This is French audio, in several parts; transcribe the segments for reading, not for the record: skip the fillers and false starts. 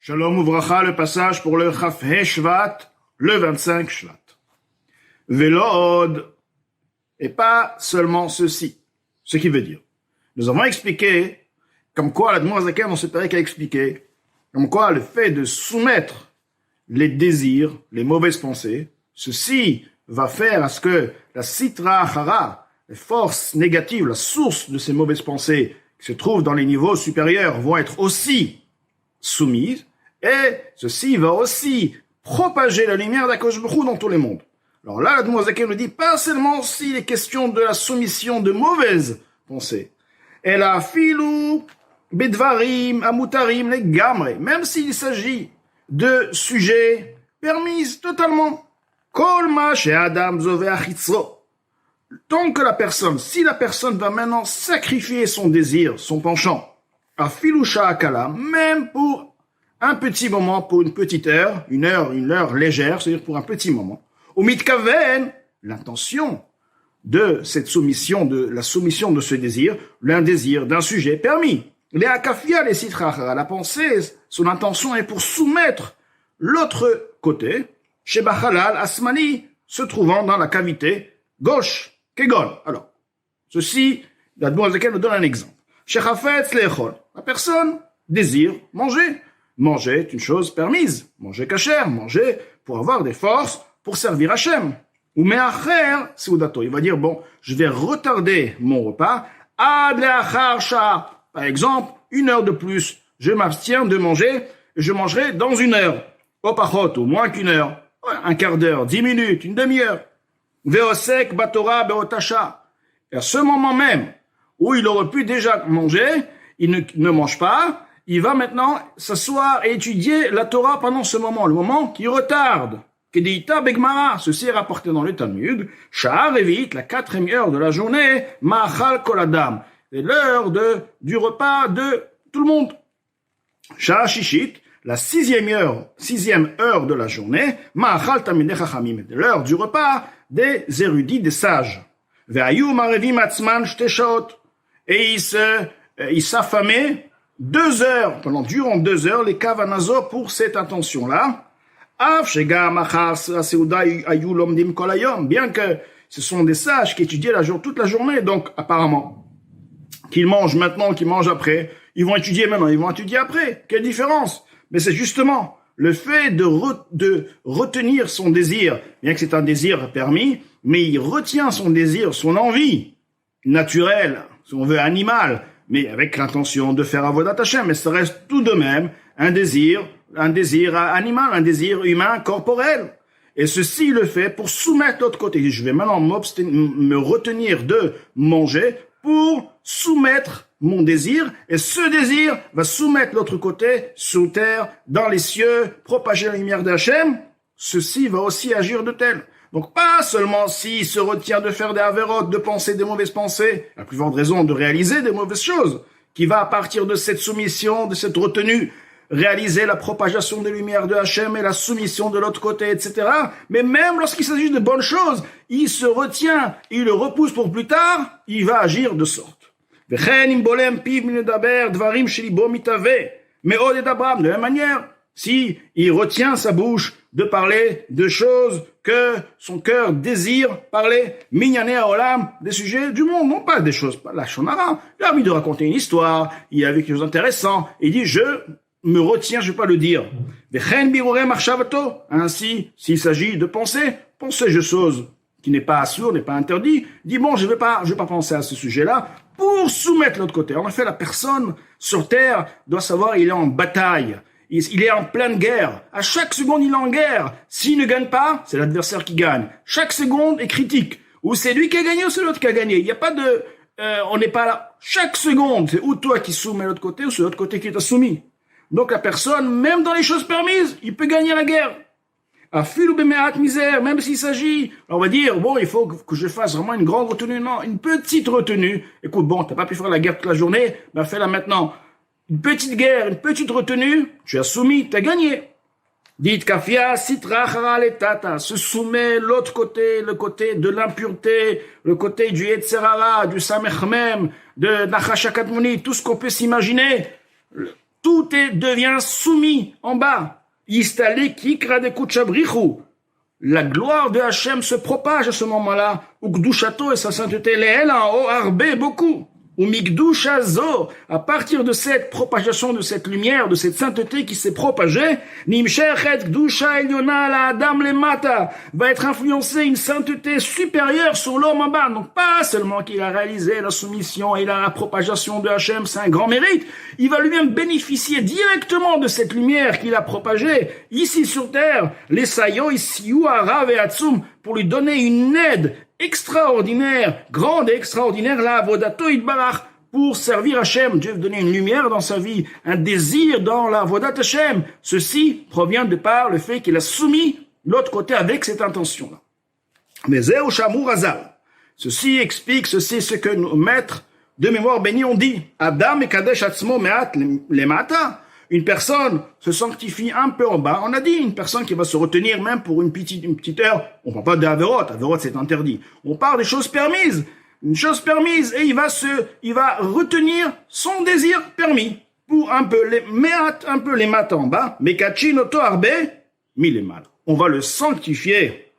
Shalom Uvracha, le passage pour le Chafhe Shvat, le 25 Shvat. Velod, et pas seulement ceci. Ce qui veut dire, nous avons expliqué, comme quoi l'Admor Zaken, on se paraît qu'à expliquer, comme quoi le fait de soumettre les désirs, les mauvaises pensées, ceci va faire à ce que la Sitra Achara, les forces négatives, la source de ces mauvaises pensées qui se trouvent dans les niveaux supérieurs vont être aussi soumises, et ceci va aussi propager la lumière d'Akadosh Baruch Hu dans tous les mondes. Alors là, l'Admor Zaken nous dit pas seulement si les questions de la soumission de mauvaises pensées, et la filou, bedvarim, amutarim, les gamre, même s'il s'agit de sujets permis totalement. Kolma chez Adam zove achitzro. Tant que si la personne va maintenant sacrifier son désir, son penchant, à filoucha akala, même pour un petit moment, pour une petite heure, une heure légère, c'est-à-dire pour un petit moment, au mitkaven, l'intention de cette soumission, de la soumission de ce désir, l'un désir d'un sujet permis. Les akafia, les sitrachara, la pensée, son intention est pour soumettre l'autre côté, chez Bachalal Asmani, se trouvant dans la cavité gauche, Kegon. Alors, ceci, l'Admor Zaken nous donne un exemple. Chez Chafetz Lechol, la personne désire manger. Manger est une chose permise. Manger kasher, manger pour avoir des forces pour servir Hachem. Ou me'acher, seudato. Il va dire, bon, je vais retarder mon repas. Ad le'achar shah. Par exemple, 1 heure de plus. Je m'abstiens de manger et je mangerai dans 1 heure. Au pachot, au moins qu'1 heure. Un quart d'heure, 10 minutes, une demi-heure. Ve'osek batora be'otasha. Et à ce moment même où il aurait pu déjà manger, il ne mange pas. Il va maintenant s'asseoir et étudier la Torah pendant ce moment, le moment qui retarde. Kedeita begmara, ceci est rapporté dans le Talmud. Sha'ar evit, la 4e heure de la journée, ma'achal kol adam. C'est l'heure du repas de tout le monde. Sha'a shishit, la 6e heure de la journée, ma'achal tamidei chachamim, l'heure du repas des érudits, des sages. Ve'ayu marevim atzman shte shaot. Et il s'affamait 2 heures, durant 2 heures, les kavanazo pour cette intention-là. Bien que ce sont des sages qui étudient toute la journée, donc apparemment, qu'ils mangent maintenant, qu'ils mangent après, ils vont étudier maintenant, ils vont étudier après. Quelle différence? Mais c'est justement le fait de retenir son désir, bien que c'est un désir permis, mais il retient son désir, son envie naturelle, si on veut animale, mais avec l'intention de faire avodat Hashem, mais ça reste tout de même un désir animal, un désir humain, corporel. Et ceci le fait pour soumettre l'autre côté. Je vais maintenant me retenir de manger pour soumettre mon désir, et ce désir va soumettre l'autre côté, sous terre, dans les cieux, propager la lumière d'Hachem. Ceci va aussi agir de tel. Donc pas seulement s'il se retient de faire des avérotes, de penser des mauvaises pensées, la plus forte raison de réaliser des mauvaises choses, qui va à partir de cette soumission, de cette retenue, réaliser la propagation des lumières de Hachem et la soumission de l'autre côté, etc. Mais même lorsqu'il s'agit de bonnes choses, il se retient, il le repousse pour plus tard, il va agir de sorte. De la même manière, si il retient sa bouche de parler de choses que son cœur désire parler, minyané olam, des sujets du monde, non pas des choses, pas la shonara. Il a envie de raconter une histoire, il a vécu quelque chose d'intéressant, il dit, je me retiens, je vais pas le dire. Ainsi, s'il s'agit de penser de choses qui n'est pas assourd, n'est pas interdit, dit, bon, je vais pas penser à ce sujet-là, pour soumettre l'autre côté. En effet, la personne sur terre doit savoir, il est en bataille. Il est en pleine guerre. À chaque seconde, il est en guerre. S'il ne gagne pas, c'est l'adversaire qui gagne. Chaque seconde est critique. Ou c'est lui qui a gagné ou c'est l'autre qui a gagné. Il n'y a pas on n'est pas là. Chaque seconde, c'est ou toi qui soumets l'autre côté ou c'est l'autre côté qui t'a soumis. Donc la personne, même dans les choses permises, il peut gagner la guerre. À fil ou béméat misère, même s'il s'agit, on va dire, bon, il faut que je fasse vraiment une grande retenue. Non, une petite retenue. Écoute, bon, t'as pas pu faire la guerre toute la journée, ben fais-la maintenant. Une petite guerre, une petite retenue, tu as soumis, tu as gagné. Dites kafia sitra letata, se soumet l'autre côté, le côté de l'impureté, le côté du Yetzerara, du Samechmem, de Nachashakatmoni, tout ce qu'on peut s'imaginer. devient soumis en bas. Yistale kikra de kuchabrichu. La gloire de Hachem se propage à ce moment-là. Ukdushato et sa sainteté, les en haut, arbe beaucoup. Ou mikdushazo, à partir de cette propagation, de cette lumière, de cette sainteté qui s'est propagée, nimshechet kdusha eliona la adam le mata, va être influencée une sainteté supérieure sur l'homme en bas. Donc pas seulement qu'il a réalisé la soumission et la propagation de Hachem, c'est un grand mérite. Il va lui-même bénéficier directement de cette lumière qu'il a propagée ici sur terre. Les sayo isiu arav et atsum, pour lui donner une aide extraordinaire, grande et extraordinaire, la avodato itbarach, pour servir Hachem. Dieu veut donner une lumière dans sa vie, un désir dans la avodat Hachem. Ceci provient de par le fait qu'il a soumis l'autre côté avec cette intention-là. Mais zéou shamour azal. Ceci explique, ceci ce que nos maîtres de mémoire bénis ont dit. Adam et kadesh atzmo me'at lemata. Une personne se sanctifie un peu en bas. On a dit une personne qui va se retenir même pour une petite heure. On parle pas d'Averot. Averot, c'est interdit. On parle des choses permises. Une chose permise. Et il va retenir son désir permis. Pour un peu les maths en bas. Mekachin oto arbe milemal. On va le sanctifier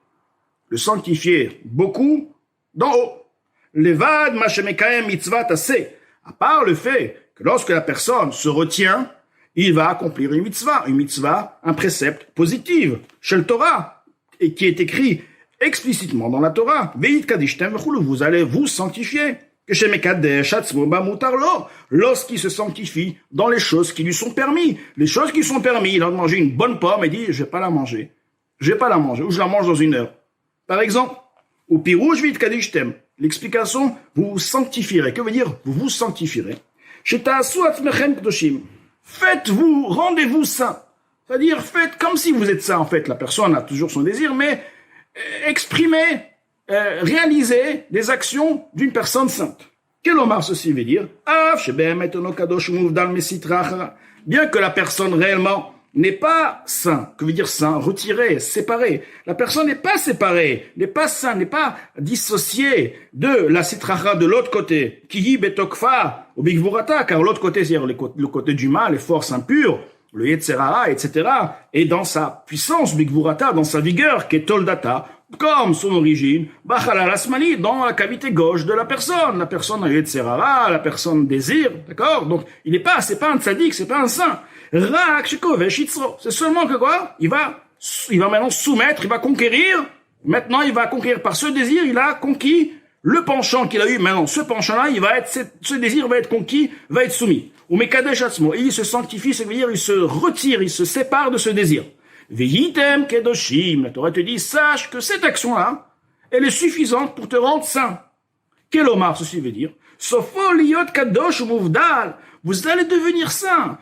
beaucoup d'en haut. Levad mashemekaem mitzvat ase. À part le fait que lorsque la personne se retient, il va accomplir une mitzvah, un précepte positif, chez le Torah, et qui est écrit explicitement dans la Torah. Veit kadishtem v'chulu, vous allez vous sanctifier. Que chez Mekadesh atzmo bamutarlo, lorsqu'il se sanctifie dans les choses qui lui sont permis. Les choses qui sont permis, il a mangé une bonne pomme et dit, je vais pas la manger, ou je la mange dans une heure. Par exemple, ou pirouj veit kadishtem, l'explication, vous vous sanctifierez. Que veut dire, vous vous sanctifierez? Chez ta'asu atzmechem kdoshim. Faites-vous, rendez-vous saint. C'est-à-dire, faites comme si vous êtes saint, en fait. La personne a toujours son désir, mais exprimez, réalisez des actions d'une personne sainte. Quel omar ceci veut dire? Bien que la personne réellement n'est pas saint. Que veut dire saint? Retiré, séparé. La personne n'est pas séparée, n'est pas saint, n'est pas dissociée de la sitracha de l'autre côté. Kihi betokfa ou bigvurata, car l'autre côté, c'est-à-dire le côté du mal, les forces impures, le yetzerara, etc. Et dans sa puissance, bigvurata, dans sa vigueur, qui est toldata, comme son origine, bachalal asmani, dans la cavité gauche de la personne. La personne a yetzerara, la personne désire, d'accord? Donc, c'est pas un tzaddik, c'est pas un saint. C'est seulement que quoi? Il va maintenant soumettre, il va conquérir. Maintenant, il va conquérir par ce désir, il a conquis le penchant qu'il a eu. Maintenant, ce penchant-là, ce désir va être conquis, va être soumis. Ou mekadesh atzmo, et il se sanctifie, c'est-à-dire il se retire, il se sépare de ce désir. Vehitem kedoshim, la Torah te dit, sache que cette action-là, elle est suffisante pour te rendre saint. Quel omar ceci veut dire? Sofo liot kadosh muvdal. Vous allez devenir saint.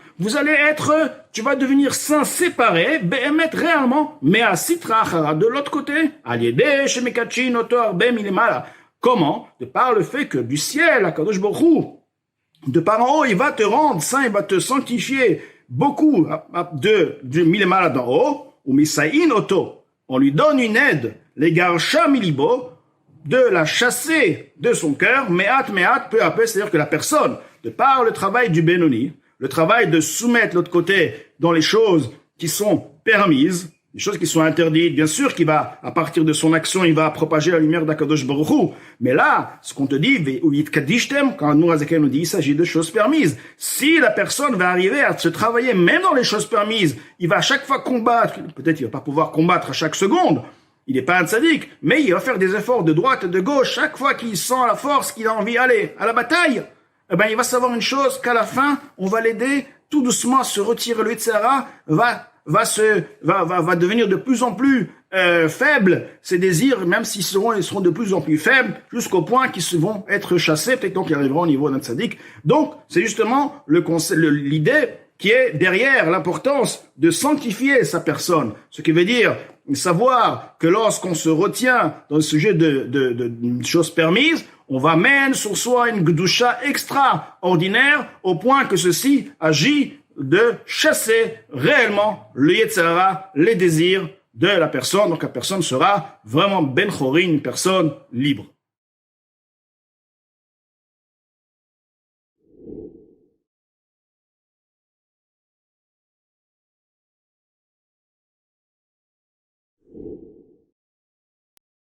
Tu vas devenir saint séparé, behemet réellement, mais à sitra achara, de l'autre côté, aliede shemekachin oto arbe milemala. Comment? De par le fait que du ciel, Akadosh Baruch Hu, de par en haut, il va te rendre saint, il va te sanctifier beaucoup de milemala d'en haut, ou misaïn oto. On lui donne une aide, les garsha milibo, de la chasser de son cœur, me'at, peu à peu, c'est-à-dire que la personne, de par le travail du Benoni, le travail de soumettre l'autre côté dans les choses qui sont permises, les choses qui sont interdites, bien sûr qu'il va, à partir de son action, il va propager la lumière d'Akadosh Baruch Hu. Mais là, ce qu'on te dit, quand nous nous dit, il s'agit de choses permises. Si la personne va arriver à se travailler même dans les choses permises, il va à chaque fois combattre, peut-être il va pas pouvoir combattre à chaque seconde, il n'est pas un tzaddik, mais il va faire des efforts de droite et de gauche chaque fois qu'il sent la force, qu'il a envie d'aller à la bataille. Eh ben, il va savoir une chose, qu'à la fin, on va l'aider tout doucement à se retirer. Le Yetzirah va devenir de plus en plus faible. Ses désirs, même ils seront de plus en plus faibles, jusqu'au point qu'ils vont être chassés, peut-être qu'ils arriveront au niveau d'un tzaddik. Donc, c'est justement l'idée qui est derrière l'importance de sanctifier sa personne. Ce qui veut dire savoir que lorsqu'on se retient dans le sujet de choses permises, on va mener sur soi une gdusha extraordinaire au point que ceci agit de chasser réellement le yetzirah, les désirs de la personne. Donc la personne sera vraiment ben chori, une personne libre.